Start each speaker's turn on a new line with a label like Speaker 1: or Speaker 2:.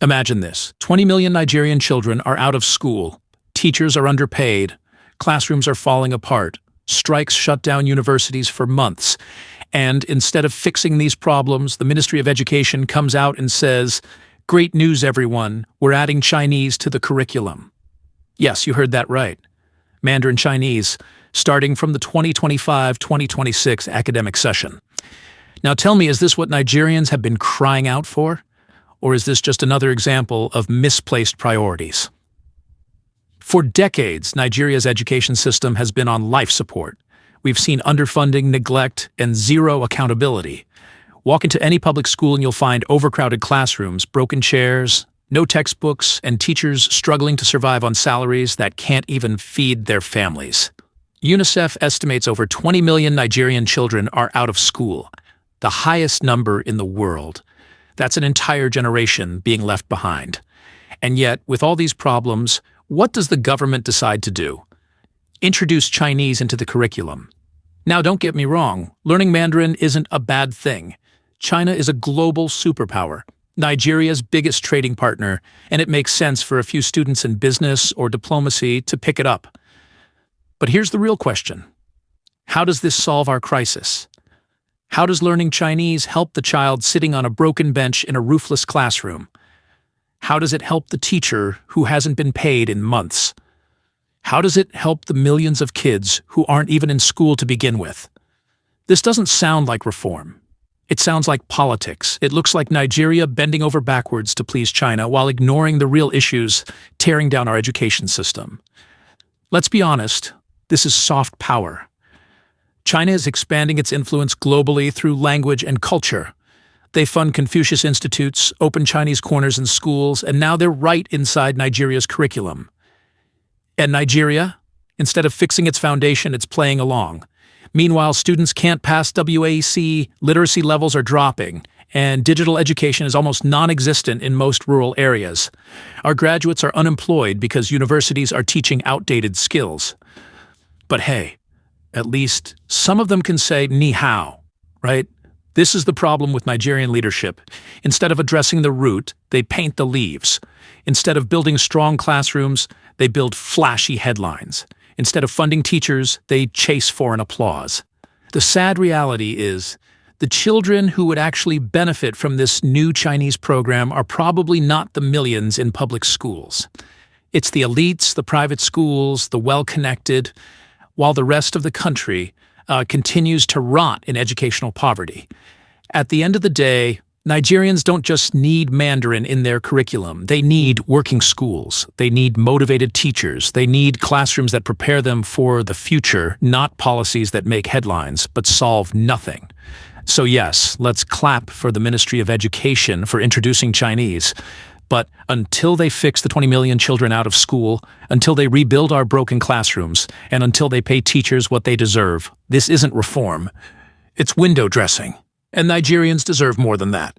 Speaker 1: Imagine this. 20 million Nigerian children are out of school. Teachers are underpaid. Classrooms are falling apart. Strikes shut down universities for months. And instead of fixing these problems, the Ministry of Education comes out and says, "Great news, everyone. We're adding Chinese to the curriculum." Yes, you heard that right. Mandarin Chinese, starting from the 2025-2026 academic session. Now tell me, is this what Nigerians have been crying out for? Or is this just another example of misplaced priorities? For decades, Nigeria's education system has been on life support. We've seen underfunding, neglect, and zero accountability. Walk into any public school and you'll find overcrowded classrooms, broken chairs, no textbooks, and teachers struggling to survive on salaries that can't even feed their families. UNICEF estimates over 20 million Nigerian children are out of school, the highest number in the world. That's an entire generation being left behind. And yet, with all these problems, what does the government decide to do? Introduce Chinese into the curriculum. Now, don't get me wrong, learning Mandarin isn't a bad thing. China is a global superpower, Nigeria's biggest trading partner, and it makes sense for a few students in business or diplomacy to pick it up. But here's the real question. How does this solve our crisis? How does learning Chinese help the child sitting on a broken bench in a roofless classroom? How does it help the teacher who hasn't been paid in months? How does it help the millions of kids who aren't even in school to begin with? This doesn't sound like reform. It sounds like politics. It looks like Nigeria bending over backwards to please China while ignoring the real issues tearing down our education system. Let's be honest, this is soft power. China is expanding its influence globally through language and culture. They fund Confucius Institutes, open Chinese corners in schools, and now they're right inside Nigeria's curriculum. And Nigeria, instead of fixing its foundation, it's playing along. Meanwhile, students can't pass WAEC, literacy levels are dropping, and digital education is almost non-existent in most rural areas. Our graduates are unemployed because universities are teaching outdated skills. But hey, at least some of them can say ni hao, right? This is the problem with Nigerian leadership. Instead of addressing the root, they paint the leaves. Instead of building strong classrooms, they build flashy headlines. Instead of funding teachers, they chase foreign applause. The sad reality is, the children who would actually benefit from this new Chinese program are probably not the millions in public schools. It's the elites, the private schools, the well-connected, while the rest of the country continues to rot in educational poverty. At the end of the day, Nigerians don't just need Mandarin in their curriculum. They need working schools. They need motivated teachers. They need classrooms that prepare them for the future, not policies that make headlines but solve nothing. So yes, let's clap for the Ministry of Education for introducing Chinese. But until they fix the 20 million children out of school, until they rebuild our broken classrooms, and until they pay teachers what they deserve, this isn't reform. It's window dressing. And Nigerians deserve more than that.